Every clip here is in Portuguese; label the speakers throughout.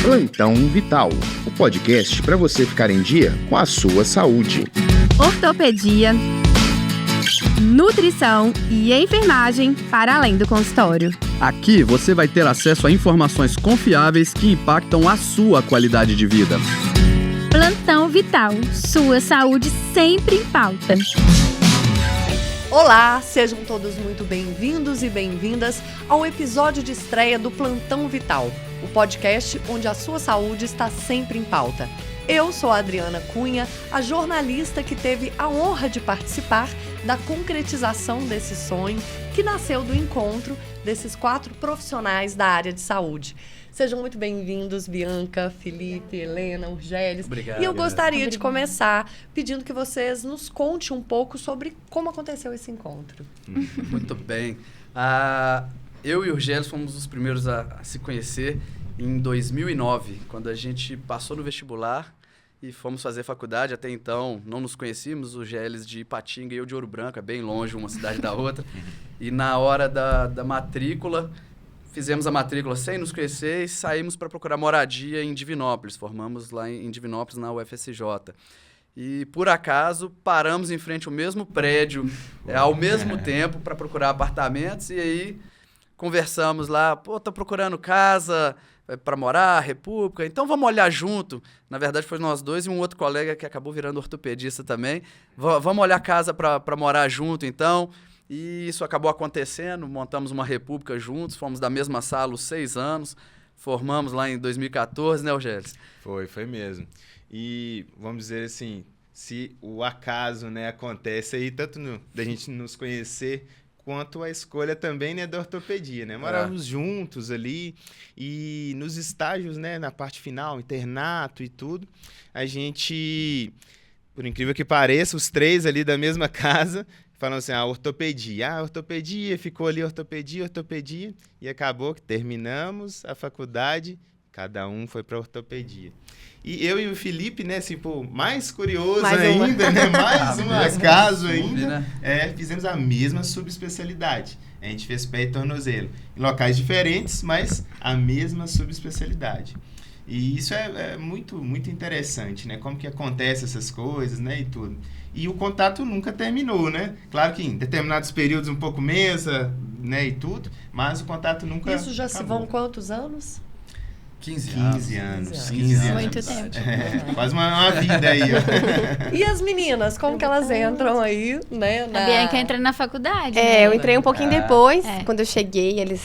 Speaker 1: Plantão Vital, o podcast para você ficar em dia com a sua saúde.
Speaker 2: Ortopedia, nutrição e enfermagem para além do consultório.
Speaker 3: Aqui você vai ter acesso a informações confiáveis que impactam a sua qualidade de vida.
Speaker 2: Plantão Vital, sua saúde sempre em pauta.
Speaker 4: Olá, sejam todos muito bem-vindos e bem-vindas ao episódio de estreia do Plantão Vital, o podcast onde a sua saúde está sempre em pauta. Eu sou a Adriana Cunha, a jornalista que teve a honra de participar da concretização desse sonho que nasceu do encontro desses 4 profissionais da área de saúde. Sejam muito bem-vindos, Bianca, Felipe, Helena, Urgélis.
Speaker 5: Obrigado.
Speaker 4: E eu gostaria de começar pedindo que vocês nos contem um pouco sobre como aconteceu esse encontro.
Speaker 5: Muito bem. Eu e o Urgélis fomos os primeiros a se conhecer em 2009, quando a gente passou no vestibular e fomos fazer faculdade. Até então, não nos conhecíamos, o Urgélis de Ipatinga e eu de Ouro Branco, é bem longe uma cidade da outra. E na hora da matrícula, fizemos a matrícula sem nos conhecer e saímos para procurar moradia em Divinópolis. Formamos lá em Divinópolis, na UFSJ. E, por acaso, paramos em frente ao mesmo prédio, ao mesmo tempo, para procurar apartamentos. E aí, conversamos lá, tô procurando casa para morar, República, então vamos olhar junto. Na verdade, foi nós dois e um outro colega que acabou virando ortopedista também. Vamos olhar casa para morar junto, então. E isso acabou acontecendo, montamos uma República juntos, fomos da mesma sala os 6 anos, formamos lá em 2014, né, Urgélis?
Speaker 6: Foi mesmo. E vamos dizer assim, se o acaso, né, acontece aí, tanto da gente nos conhecer, quanto a escolha também, né, da ortopedia, né? Morávamos juntos ali e nos estágios, né, na parte final, internato e tudo, a gente, por incrível que pareça, os 3 ali da mesma casa, falando assim, ortopedia, ficou ali ortopedia, e acabou que terminamos a faculdade, cada um foi para ortopedia. E eu e o Felipe, né, assim, mais curioso ainda, né, mais um acaso ainda, fizemos a mesma subespecialidade. A gente fez pé e tornozelo, em locais diferentes, mas a mesma subespecialidade. E isso é muito, muito interessante, né, como que acontece essas coisas, né, e tudo. E o contato nunca terminou, né? Claro que em determinados períodos um pouco mesa, né, e tudo, mas o contato nunca
Speaker 4: Isso já
Speaker 6: acabou.
Speaker 4: se vão quantos anos?
Speaker 5: 15
Speaker 6: anos.
Speaker 2: Muito tempo.
Speaker 6: Quase uma vida aí. Ó.
Speaker 4: E as meninas, como que elas entram aí, né?
Speaker 2: A Bianca entra na faculdade.
Speaker 7: Eu entrei um pouquinho depois. Quando eu cheguei, eles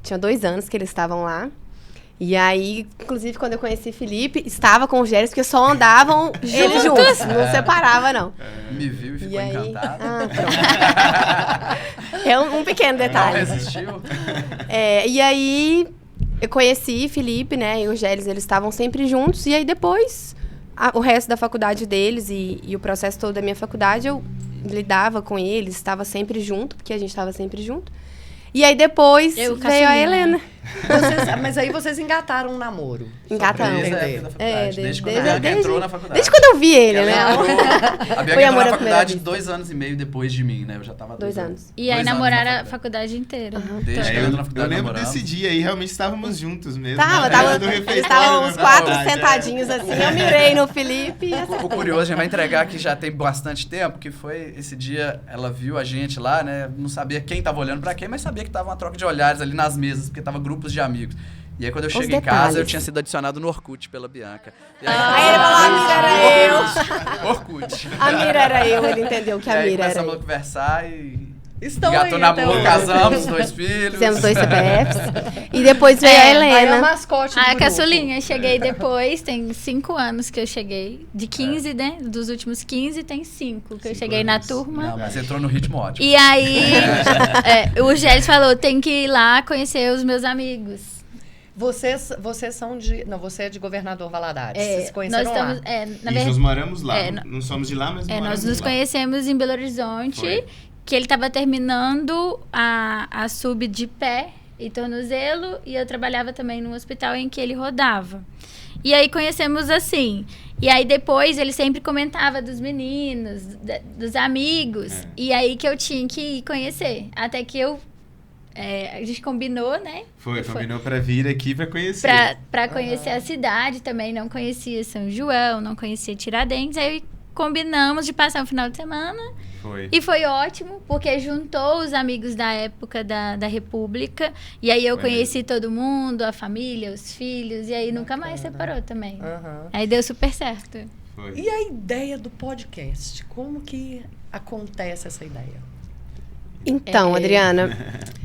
Speaker 7: tinham 2 anos que eles estavam lá. E aí, inclusive, quando eu conheci Felipe, estava com o Gélis, porque só andavam eles juntos, não separava, não.
Speaker 5: Me viu e ficou encantado.
Speaker 7: É um pequeno detalhe.
Speaker 5: Não resistiu?
Speaker 7: E aí, eu conheci Felipe, né, e o Gélis, eles estavam sempre juntos. E aí, depois, o resto da faculdade deles e o processo todo da minha faculdade, eu lidava com eles, estava sempre junto, porque a gente estava sempre junto. E aí, depois, veio a Helena.
Speaker 4: Mas aí vocês engataram um namoro.
Speaker 7: Engatamos.
Speaker 5: Desde quando a Bianca entrou na faculdade.
Speaker 7: Desde quando eu vi ele, né?
Speaker 5: A Bianca entrou na faculdade 2 anos e meio depois de mim, né? Eu já tava
Speaker 7: 2 anos.
Speaker 2: E aí namoraram a faculdade inteira.
Speaker 5: Desde que eu entro na faculdade,
Speaker 6: eu lembro
Speaker 5: namoramos.
Speaker 6: desse dia aí, realmente estávamos juntos mesmo.
Speaker 7: Eles estavam uns 4 sentadinhos assim, eu mirei no Felipe. E
Speaker 5: O curioso, a gente vai entregar que já tem bastante tempo, que foi esse dia, ela viu a gente lá, né? Não sabia quem tava olhando pra quem, mas sabia que tava uma troca de olhares ali nas mesas, porque tava grupos de amigos. E aí, quando eu cheguei em casa, eu tinha sido adicionado no Orkut pela Bianca. E aí,
Speaker 7: ele falou, a Mira era eu.
Speaker 5: Orkut.
Speaker 7: A Mira era eu, ele entendeu que a Mira era
Speaker 5: começamos a
Speaker 7: eu.
Speaker 5: conversar e
Speaker 4: Estão
Speaker 5: engatou
Speaker 4: aí
Speaker 5: namoro,
Speaker 4: até hoje.
Speaker 5: casamos, 2 filhos.
Speaker 7: Fizemos 2 CPFs. E depois veio a
Speaker 4: Aí é o
Speaker 7: Helena.
Speaker 4: mascote do
Speaker 2: A
Speaker 4: grupo.
Speaker 2: caçulinha, cheguei depois, tem 5 anos que eu cheguei. De 15, né? Dos últimos 15, tem 5 que eu cheguei na turma.
Speaker 5: Não, mas entrou no ritmo ótimo.
Speaker 2: E aí, o Gélis falou, tem que ir lá conhecer os meus amigos.
Speaker 4: Vocês são de... Não, você é de Governador Valadares. Vocês se
Speaker 2: Nós
Speaker 4: conheceram
Speaker 2: estamos,
Speaker 4: lá?
Speaker 2: na
Speaker 6: E
Speaker 2: verdade,
Speaker 6: nós moramos lá. Não somos de lá, mas moramos
Speaker 2: nós nos
Speaker 6: lá.
Speaker 2: conhecemos em Belo Horizonte,
Speaker 6: Foi.
Speaker 2: que ele estava terminando a sub de pé e tornozelo, e eu trabalhava também num hospital em que ele rodava. E aí conhecemos assim. E aí depois ele sempre comentava dos meninos, dos amigos. E aí que eu tinha que ir conhecer. Até que eu a gente combinou, né?
Speaker 6: Combinou pra vir aqui pra conhecer.
Speaker 2: Pra conhecer a cidade também. Não conhecia São João, não conhecia Tiradentes. Aí combinamos de passar um final de semana. E foi ótimo, porque juntou os amigos da época da República. E aí eu conheci todo mundo, a família, os filhos. E aí nunca mais separou também. Aí deu super certo.
Speaker 4: E a ideia do podcast? Como que acontece essa ideia?
Speaker 7: Então, Adriana,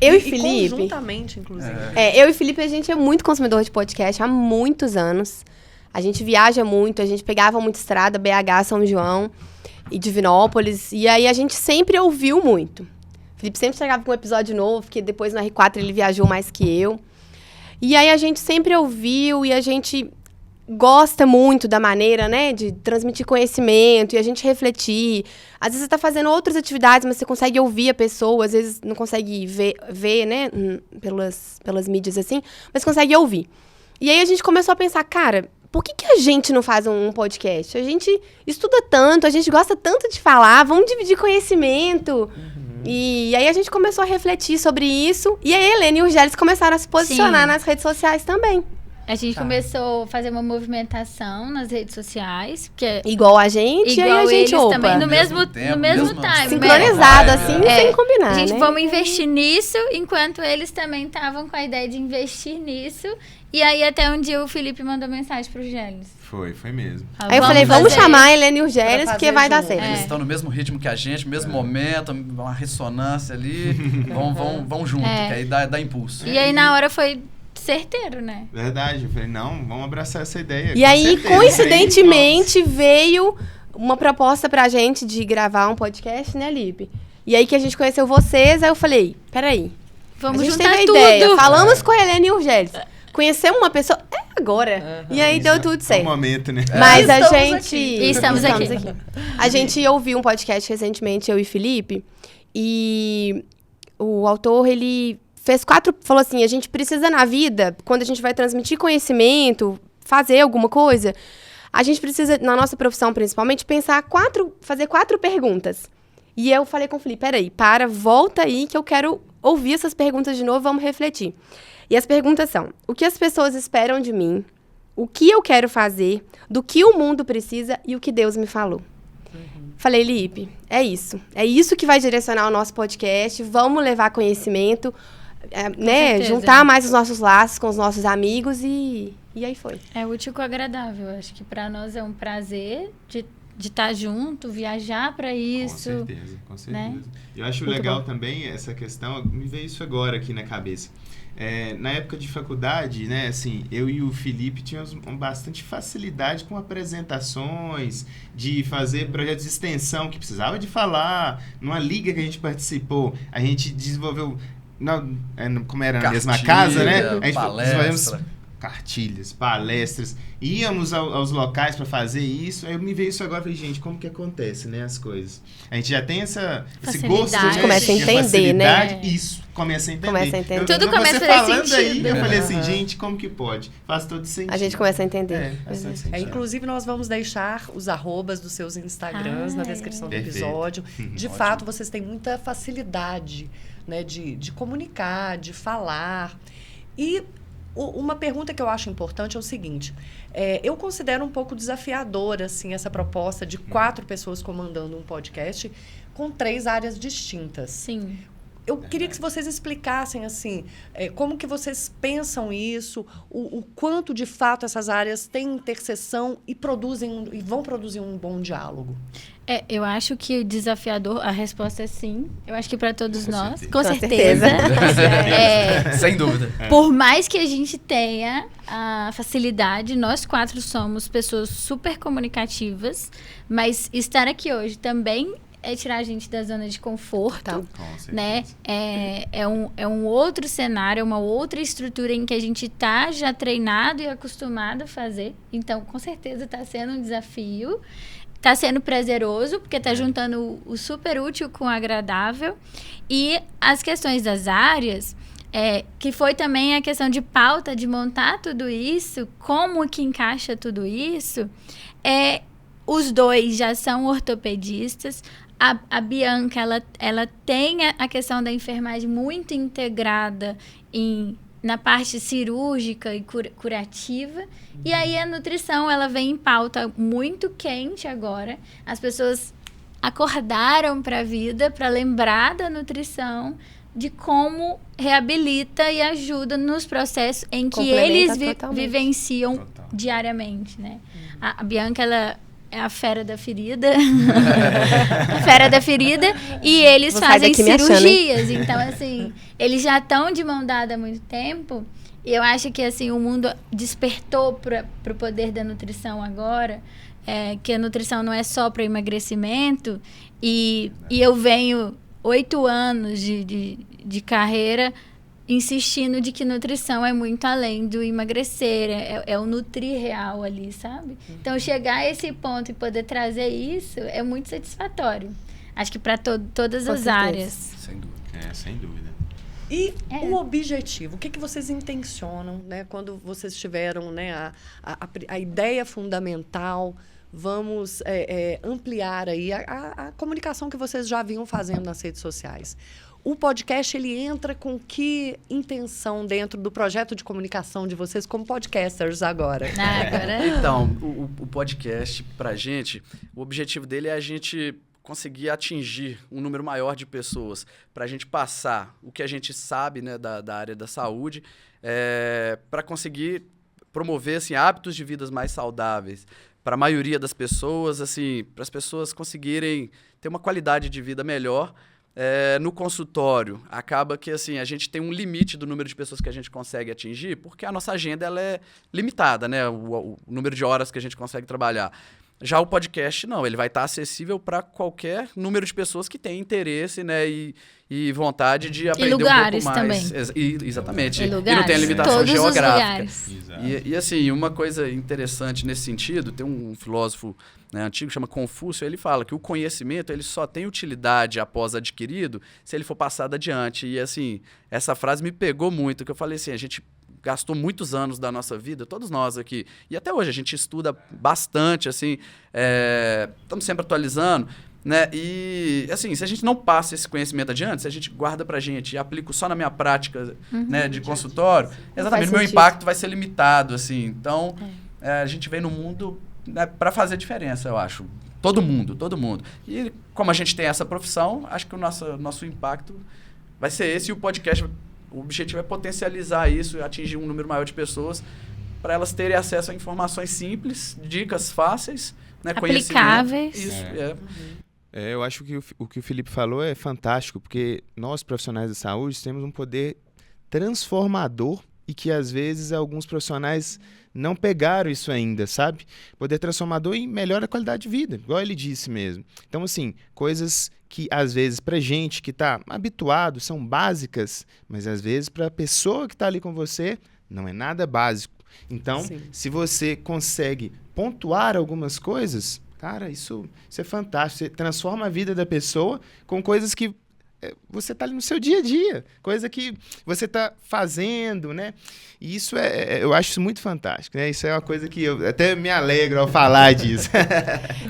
Speaker 7: eu e Felipe...
Speaker 4: conjuntamente, inclusive.
Speaker 7: Eu e Felipe, a gente é muito consumidor de podcast há muitos anos. A gente viaja muito, a gente pegava muita estrada, BH, São João e Divinópolis. E aí a gente sempre ouviu muito. O Felipe sempre chegava com um episódio novo, porque depois no R4 ele viajou mais que eu. E aí a gente sempre ouviu e a gente gosta muito da maneira, né, de transmitir conhecimento e a gente refletir. Às vezes você tá fazendo outras atividades, mas você consegue ouvir a pessoa, às vezes não consegue ver, né, pelas mídias assim, mas consegue ouvir. E aí a gente começou a pensar, cara, por que a gente não faz um podcast? A gente estuda tanto, a gente gosta tanto de falar, vamos dividir conhecimento. E aí a gente começou a refletir sobre isso, e a Helena e o Gélis começaram a se posicionar nas redes sociais também.
Speaker 2: A gente começou a fazer uma movimentação nas redes sociais.
Speaker 7: Igual a gente,
Speaker 2: igual
Speaker 7: e aí a gente,
Speaker 2: eles também, no mesmo time.
Speaker 7: Sincronizado, assim, sem combinar,
Speaker 2: A gente,
Speaker 7: né?
Speaker 2: vamos investir nisso, enquanto eles também estavam com a ideia de investir nisso. E aí, até um dia, o Felipe mandou mensagem pro Gélis.
Speaker 6: Foi mesmo.
Speaker 7: Aí eu falei, vamos chamar a Helena e o Gélis, porque vai dar certo.
Speaker 5: Eles estão no mesmo ritmo que a gente, mesmo momento, uma ressonância ali. vão junto, que aí dá impulso.
Speaker 2: E aí, na hora, foi certeiro, né?
Speaker 6: Verdade, eu falei, não, vamos abraçar essa ideia.
Speaker 7: E aí, coincidentemente, veio uma proposta pra gente de gravar um podcast, né, Lipe? E aí que a gente conheceu vocês, aí eu falei, peraí.
Speaker 2: Vamos
Speaker 7: a gente
Speaker 2: juntar
Speaker 7: teve a
Speaker 2: tudo.
Speaker 7: ideia, falamos com a Helena e o Gélis. Conhecemos uma pessoa, agora. E aí deu tudo certo.
Speaker 6: É um momento, né?
Speaker 7: Mas a
Speaker 2: Estamos
Speaker 7: gente...
Speaker 2: aqui. Estamos aqui.
Speaker 7: A gente ouviu um podcast recentemente, eu e Felipe, e o autor, ele falou assim, a gente precisa na vida, quando a gente vai transmitir conhecimento, fazer alguma coisa, a gente precisa, na nossa profissão principalmente, fazer 4 perguntas. E eu falei com o Felipe, peraí, volta aí que eu quero ouvir essas perguntas de novo, vamos refletir. E as perguntas são, o que as pessoas esperam de mim, o que eu quero fazer, do que o mundo precisa e o que Deus me falou. Falei, Lipe, é isso que vai direcionar o nosso podcast, vamos levar conhecimento, né, juntar mais os nossos laços com os nossos amigos e aí foi.
Speaker 2: É útil com o agradável. Acho que para nós é um prazer de estar junto, viajar para isso.
Speaker 6: Com certeza.
Speaker 2: Né?
Speaker 6: Eu acho
Speaker 2: Muito
Speaker 6: legal
Speaker 2: bom.
Speaker 6: também essa questão, me veio isso agora aqui na cabeça. Na época de faculdade, né, assim, eu e o Felipe tínhamos bastante facilidade com apresentações, de fazer projetos de extensão que precisava de falar. Numa liga que a gente participou, a gente desenvolveu... como era na mesma casa, né? A gente desenvolvemos cartilhas, palestras, íamos aos locais para fazer isso. Aí me veio isso agora e falei, gente, como que acontece, né, as coisas? A gente já tem esse gosto, né?
Speaker 7: A gente começa a entender, né?
Speaker 6: Isso, começa a entender.
Speaker 2: Tudo começa a fazer sentido.
Speaker 6: Aí, eu falei assim, gente, como que pode? Faz todo sentido.
Speaker 7: A gente começa a entender.
Speaker 6: Faz todo sentido.
Speaker 4: Inclusive, nós vamos deixar os arrobas dos seus Instagrams na descrição do episódio. De
Speaker 6: Ótimo.
Speaker 4: fato, vocês têm muita facilidade, né, de comunicar, de falar. E uma pergunta que eu acho importante é o seguinte, eu considero um pouco desafiadora, assim, essa proposta de 4 pessoas comandando um podcast com 3 áreas distintas.
Speaker 2: Sim.
Speaker 4: Eu queria que vocês explicassem, assim, como que vocês pensam isso, o quanto, de fato, essas áreas têm interseção e vão produzir um bom diálogo.
Speaker 2: Eu acho que o desafiador, a resposta é sim. Eu acho que para todos nós,
Speaker 7: Com
Speaker 2: com
Speaker 7: certeza.
Speaker 2: certeza.
Speaker 5: Sem dúvida.
Speaker 2: Por mais que a gente tenha a facilidade, nós 4 somos pessoas super comunicativas, mas estar aqui hoje também é tirar a gente da zona de conforto, né? É um outro cenário, é uma outra estrutura em que a gente tá já treinado e acostumado a fazer. Então, com certeza, está sendo um desafio. Está sendo prazeroso, porque está juntando o super útil com o agradável. E as questões das áreas, que foi também a questão de pauta, de montar tudo isso, como que encaixa tudo isso, os 2 já são ortopedistas. A Bianca, ela tem a questão da enfermagem muito integrada na parte cirúrgica e curativa. E aí a nutrição, ela vem em pauta muito quente agora. As pessoas acordaram para a vida, para lembrar da nutrição, de como reabilita e ajuda nos processos em que eles vivenciam diariamente, né? A Bianca, ela é a fera da ferida. A fera da ferida. E eles fazem cirurgias. Então, assim, eles já estão de mão dada há muito tempo. E eu acho que, assim, o mundo despertou para o poder da nutrição agora. Que a nutrição não é só para emagrecimento. E eu venho 8 anos de carreira insistindo de que nutrição é muito além do emagrecer, é o nutrir real ali, sabe? Então, chegar a esse ponto e poder trazer isso é muito satisfatório. Acho que para todas as áreas.
Speaker 5: Sem dúvida.
Speaker 6: Sem dúvida.
Speaker 4: E o objetivo, o que vocês intencionam, né? Quando vocês tiveram, né, a ideia fundamental, vamos ampliar aí a comunicação que vocês já vinham fazendo nas redes sociais. O podcast, ele entra com que intenção dentro do projeto de comunicação de vocês como podcasters agora?
Speaker 5: Então, o podcast, pra gente, o objetivo dele é a gente conseguir atingir um número maior de pessoas, para a gente passar o que a gente sabe, né, da área da saúde, para conseguir promover assim, hábitos de vidas mais saudáveis para a maioria das pessoas, assim, para as pessoas conseguirem ter uma qualidade de vida melhor. No consultório, acaba que assim, a gente tem um limite do número de pessoas que a gente consegue atingir, porque a nossa agenda ela é limitada, né? O número de horas que a gente consegue trabalhar. Já o podcast, não, ele vai estar acessível para qualquer número de pessoas que tem interesse, né, e vontade de aprender um pouco mais.
Speaker 2: Também.
Speaker 5: Exatamente.
Speaker 2: E lugares.
Speaker 5: E não tem a limitação
Speaker 2: Todos
Speaker 5: geográfica.
Speaker 2: Os
Speaker 5: E assim, uma coisa interessante nesse sentido, tem um filósofo, né, antigo, chama Confúcio, ele fala que o conhecimento ele só tem utilidade após adquirido se ele for passado adiante. E assim, essa frase me pegou muito, que eu falei assim, a gente gastou muitos anos da nossa vida, todos nós aqui, e até hoje a gente estuda bastante, assim, estamos sempre atualizando, né? E, assim, se a gente não passa esse conhecimento adiante, se a gente guarda pra gente e aplica só na minha prática, né, de consultório, exatamente, o meu impacto vai ser limitado, assim. Então, a gente vem no mundo, né, para fazer diferença, eu acho. Todo mundo. E como a gente tem essa profissão, acho que o nosso impacto vai ser esse, e o podcast, o objetivo é potencializar isso e atingir um número maior de pessoas para elas terem acesso a informações simples, dicas fáceis, né,
Speaker 2: aplicáveis.
Speaker 5: Isso,
Speaker 6: eu acho que o que o Felipe falou é fantástico, porque nós, profissionais da saúde, temos um poder transformador e que, às vezes, alguns profissionais não pegaram isso ainda, sabe? Poder transformador e melhora a qualidade de vida, igual ele disse mesmo. Então, assim, coisas que, às vezes, pra gente que tá habituado, são básicas, mas, às vezes, pra pessoa que tá ali com você, não é nada básico. Então, se você consegue pontuar algumas coisas, cara, isso é fantástico. Você transforma a vida da pessoa com coisas que você está ali no seu dia a dia, coisa que você está fazendo, né? E isso eu acho isso muito fantástico, né? Isso é uma coisa que eu até me alegro ao falar disso.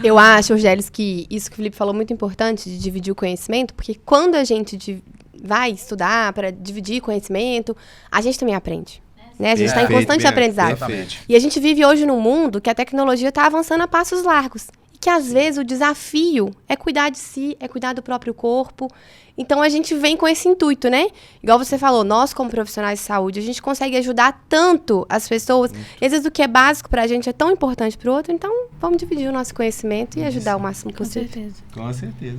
Speaker 7: Eu acho, Rogério, que isso que o Felipe falou é muito importante, de dividir o conhecimento, porque quando a gente vai estudar para dividir conhecimento, a gente também aprende. Né? A gente está em constante aprendizado.
Speaker 5: Exatamente.
Speaker 7: E a gente vive hoje num mundo que a tecnologia está avançando a passos largos. E que, às vezes, o desafio é cuidar de si, é cuidar do próprio corpo. Então, a gente vem com esse intuito, né? Igual você falou, nós, como profissionais de saúde, a gente consegue ajudar tanto as pessoas. E, às vezes, o que é básico para a gente é tão importante para o outro. Então, vamos dividir o nosso conhecimento e ajudar o máximo possível.
Speaker 6: Com certeza.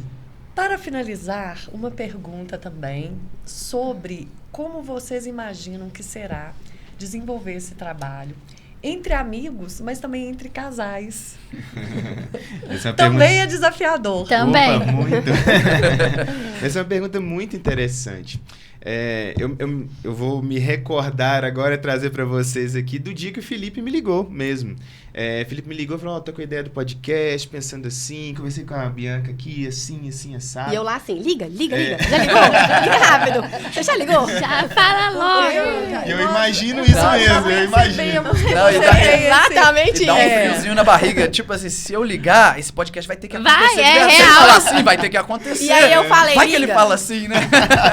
Speaker 4: Para finalizar, uma pergunta também sobre como vocês imaginam que será desenvolver esse trabalho entre amigos, mas também entre casais. Também é desafiador.
Speaker 2: Também.
Speaker 6: Opa, muito. Essa é uma pergunta muito interessante. Eu vou me recordar agora e trazer para vocês aqui do dia que o Felipe me ligou mesmo. Felipe me ligou e falou, tô com a ideia do podcast, pensando assim, conversei com a Bianca aqui, assim, assado.
Speaker 7: E eu lá assim, liga. Já ligou? Liga rápido. Você já ligou?
Speaker 2: Já fala logo.
Speaker 6: Eu imagino isso mesmo, eu imagino.
Speaker 5: Não, e dá,
Speaker 7: Exatamente
Speaker 5: e dá um
Speaker 7: isso.
Speaker 5: friozinho na barriga. Tipo assim, se eu ligar, esse podcast vai ter que
Speaker 2: Vai,
Speaker 5: acontecer.
Speaker 2: é
Speaker 5: Se ele
Speaker 2: real.
Speaker 5: falar assim, vai ter que acontecer.
Speaker 7: E aí eu falei,
Speaker 5: vai que
Speaker 7: liga.
Speaker 5: ele fala assim, né?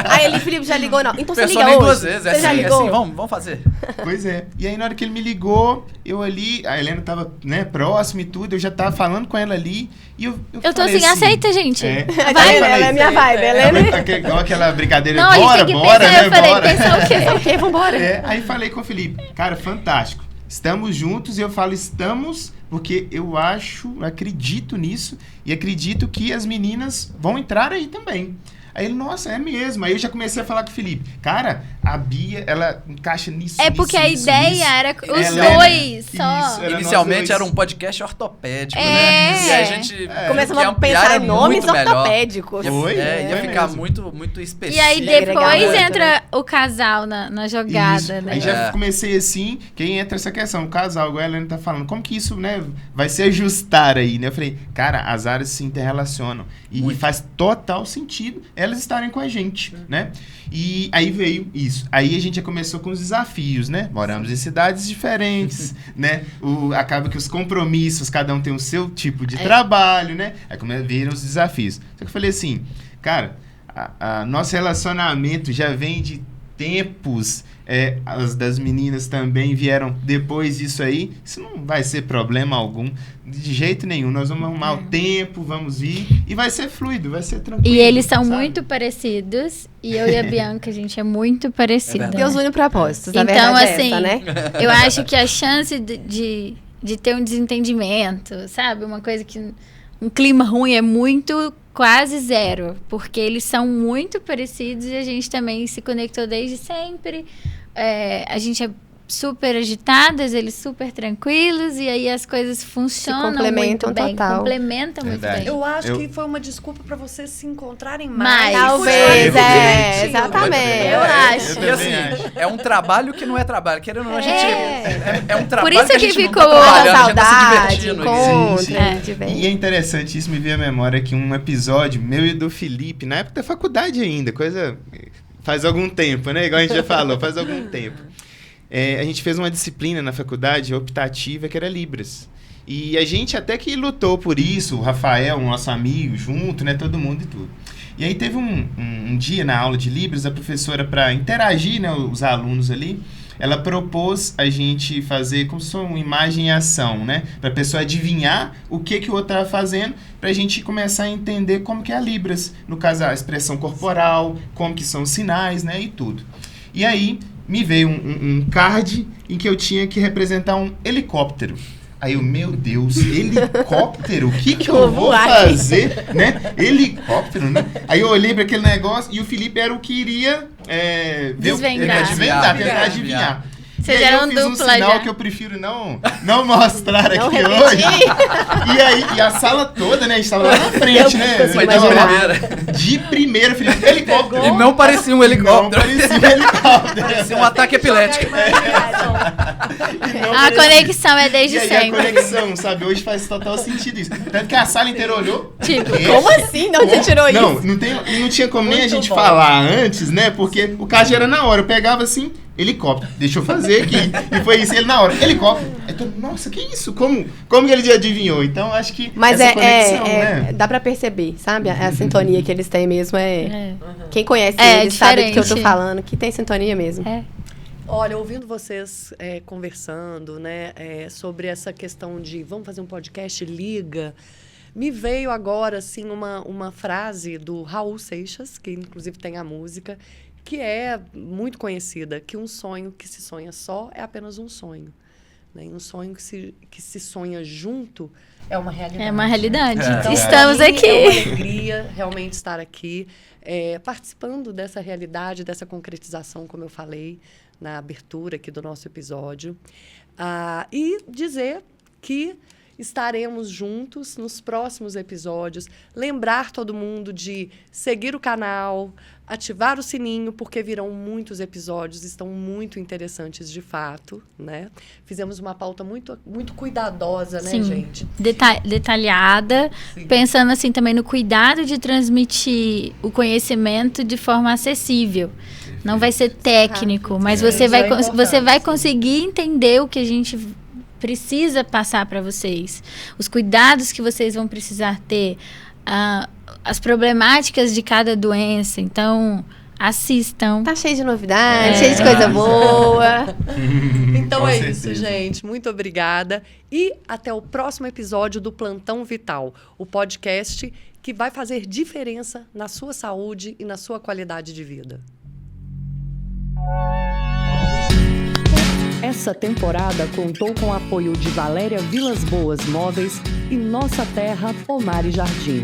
Speaker 7: Aí ele, Felipe, já ligou? Não. Então você
Speaker 5: Pensou
Speaker 7: liga
Speaker 5: nem
Speaker 7: hoje.
Speaker 5: duas vezes.
Speaker 7: Você
Speaker 5: É
Speaker 7: já
Speaker 5: assim,
Speaker 7: ligou?
Speaker 5: assim, vamos fazer.
Speaker 6: Pois é. E aí, na hora que ele me ligou, eu ali, a Helena tava, né, próxima e tudo, eu já tava falando com ela ali, e eu
Speaker 2: Eu tô
Speaker 6: falei
Speaker 2: assim, aceita, gente.
Speaker 7: Vai, ela é minha vibe.
Speaker 6: Igual aquela brincadeira,
Speaker 2: Não, a gente tem que
Speaker 6: bora,
Speaker 2: pensar.
Speaker 6: né,
Speaker 2: Eu falei,
Speaker 6: bora.
Speaker 2: pensar o quê?
Speaker 7: Ok, vambora.
Speaker 6: Aí falei com o Felipe, cara, fantástico. Estamos juntos, e eu falo estamos porque eu acredito nisso, e acredito que as meninas vão entrar aí também. Aí ele, nossa, é mesmo. Aí eu já comecei a falar com o Felipe. Cara, a Bia, ela encaixa nisso,
Speaker 2: É porque a
Speaker 6: nisso,
Speaker 2: ideia
Speaker 6: nisso.
Speaker 2: era os
Speaker 6: Ela-
Speaker 2: dois só.
Speaker 6: Isso, era
Speaker 5: Inicialmente
Speaker 6: nós
Speaker 5: era
Speaker 6: dois.
Speaker 5: um podcast ortopédico,
Speaker 2: É.
Speaker 5: né? E aí a gente
Speaker 7: Começamos
Speaker 5: quer
Speaker 7: a
Speaker 5: ampliar,
Speaker 7: pensar
Speaker 5: era
Speaker 7: em nomes
Speaker 5: muito melhor.
Speaker 7: ortopédicos.
Speaker 6: Foi?
Speaker 5: Ia
Speaker 6: Foi
Speaker 5: ficar
Speaker 6: mesmo.
Speaker 5: muito específico.
Speaker 2: E aí
Speaker 7: agregar
Speaker 2: depois
Speaker 7: muito,
Speaker 2: entra o casal na jogada,
Speaker 6: Isso.
Speaker 2: né?
Speaker 6: Aí já
Speaker 5: É.
Speaker 6: comecei assim, que aí entra essa questão, o casal, igual a Helena tá falando, como que isso, né, vai se ajustar aí, né? Eu falei, cara, as áreas se interrelacionam. E
Speaker 5: Muito.
Speaker 6: faz total sentido elas estarem com a gente, né? E aí veio isso. Aí a gente já começou com os desafios, né? Moramos em cidades diferentes, né? Acaba que os compromissos, cada um tem o seu tipo de trabalho, né? Aí viram os desafios. Só que eu falei assim, cara, nosso relacionamento já vem de tempos, as das meninas também vieram depois disso aí, isso não vai ser problema algum, de jeito nenhum, nós vamos arrumar o tempo, vamos vir, e vai ser fluido, vai ser tranquilo.
Speaker 2: E eles são
Speaker 6: sabe?
Speaker 2: muito parecidos. E eu e a Bianca, a gente é muito parecida.
Speaker 7: Deus une propósitos, a
Speaker 2: Então,
Speaker 7: verdade
Speaker 2: assim,
Speaker 7: é essa, né?
Speaker 2: eu acho que a chance de ter um desentendimento, sabe? Uma coisa que... Um clima ruim é quase zero. Porque eles são muito parecidos e a gente também se conectou desde sempre. A gente é super agitadas, eles super tranquilos. E aí as coisas funcionam
Speaker 7: complementam
Speaker 2: muito bem.
Speaker 7: total.
Speaker 2: Complementam muito
Speaker 6: Verdade.
Speaker 2: bem.
Speaker 4: Eu acho que foi uma desculpa pra vocês se encontrarem
Speaker 2: Mais.
Speaker 4: mais.
Speaker 7: Talvez,
Speaker 4: Direitinho.
Speaker 7: exatamente.
Speaker 2: Eu acho.
Speaker 5: E
Speaker 6: também
Speaker 5: assim,
Speaker 6: acho.
Speaker 5: é um trabalho que não é trabalho. Querendo ou não, a gente... É um trabalho
Speaker 2: isso
Speaker 5: que a
Speaker 2: que
Speaker 5: gente não
Speaker 2: ficou
Speaker 5: tá trabalhando, a gente tá se
Speaker 7: saudade,
Speaker 5: divertindo.
Speaker 7: encontro,
Speaker 6: Sim, sim.
Speaker 7: a gente vem.
Speaker 6: E é interessante, isso me veio à memória que um episódio meu e do Felipe, na época da faculdade ainda, coisa faz algum tempo, né? Igual a gente já falou, faz algum tempo. A gente fez uma disciplina na faculdade optativa que era Libras. E a gente até que lutou por isso, o Rafael, nosso amigo, junto, né? Todo mundo e tudo. E aí teve um dia na aula de Libras, a professora, para interagir, né, os alunos ali, ela propôs a gente fazer como se fosse uma imagem e ação, né? Para a pessoa adivinhar o que o outro estava fazendo, para a gente começar a entender como que é a Libras. No caso, a expressão corporal, como que são os sinais, né? E tudo. E aí me veio um card em que eu tinha que representar um helicóptero. Aí eu, meu Deus, helicóptero? O que eu vou fazer, né? Helicóptero, né? Aí eu olhei para aquele negócio e o Felipe era o que iria
Speaker 2: Desvendar.
Speaker 6: tentar adivinhar.
Speaker 2: Vocês
Speaker 6: e aí
Speaker 2: eram
Speaker 6: eu fiz um
Speaker 2: dupla
Speaker 6: sinal
Speaker 2: já.
Speaker 6: que eu prefiro não mostrar
Speaker 7: Não
Speaker 6: aqui
Speaker 7: repetir.
Speaker 6: hoje. E aí, e a sala toda, né? A gente tava lá na frente, né?
Speaker 5: Foi de
Speaker 6: Então,
Speaker 5: primeira.
Speaker 6: de primeira, Felipe, helicóptero.
Speaker 5: E não parecia um
Speaker 6: Não
Speaker 5: helicóptero.
Speaker 6: parecia um helicóptero.
Speaker 5: Parecia um ataque epilético.
Speaker 6: E não
Speaker 2: A
Speaker 6: parecia-
Speaker 2: conexão é desde
Speaker 6: E aí
Speaker 2: sempre.
Speaker 6: a conexão, sabe? Hoje faz total sentido isso. Tanto que a sala inteira olhou.
Speaker 2: Tipo,
Speaker 7: Como assim? De onde você tirou isso?
Speaker 6: Não tinha como nem a
Speaker 4: Muito
Speaker 6: gente
Speaker 4: bom.
Speaker 6: falar antes, né? Porque o caso já era na hora. Eu pegava assim, helicóptero. Deixa eu fazer aqui. E foi isso, ele na hora. Helicóptero. Aí todo, nossa, que isso? Como que ele já adivinhou? Então, acho que
Speaker 7: Mas
Speaker 6: essa conexão, né?
Speaker 7: dá pra perceber, sabe? A sintonia que eles têm mesmo
Speaker 2: É.
Speaker 7: Quem conhece
Speaker 2: É
Speaker 7: eles sabe do que eu tô
Speaker 2: diferente.
Speaker 7: falando, que tem sintonia mesmo.
Speaker 2: É.
Speaker 4: Olha, ouvindo vocês conversando, né, sobre essa questão de vamos fazer um podcast, liga, me veio agora, assim, uma frase do Raul Seixas, que inclusive tem a música, que é muito conhecida, que um sonho que se sonha só é apenas um sonho. Né? E um sonho que se sonha junto é uma realidade.
Speaker 2: É uma realidade.
Speaker 5: É.
Speaker 2: Estamos
Speaker 4: pra mim,
Speaker 2: aqui.
Speaker 4: É uma alegria realmente estar aqui, participando dessa realidade, dessa concretização, como eu falei na abertura aqui do nosso episódio. E dizer que estaremos juntos nos próximos episódios. Lembrar todo mundo de seguir o canal, ativar o sininho, porque virão muitos episódios, estão muito interessantes de fato, né? Fizemos uma pauta muito, muito cuidadosa, né,
Speaker 2: Sim.
Speaker 4: gente?
Speaker 2: Detalhada,
Speaker 4: Sim.
Speaker 2: pensando assim também no cuidado de transmitir o conhecimento de forma acessível. Não vai ser técnico, mas você
Speaker 4: Isso é
Speaker 2: vai,
Speaker 4: importante,
Speaker 2: você vai
Speaker 4: sim.
Speaker 2: conseguir entender o que a gente precisa passar para vocês. Os cuidados que vocês vão precisar ter, as problemáticas de cada doença. Então, assistam.
Speaker 7: Tá cheio de novidade, cheio de coisa boa.
Speaker 4: Então
Speaker 6: Com
Speaker 4: é
Speaker 6: certeza.
Speaker 4: isso, gente. Muito obrigada. E até o próximo episódio do Plantão Vital, o podcast que vai fazer diferença na sua saúde e na sua qualidade de vida. Essa temporada contou com o apoio de Valéria Vilas Boas Móveis e Nossa Terra Pomar e Jardim.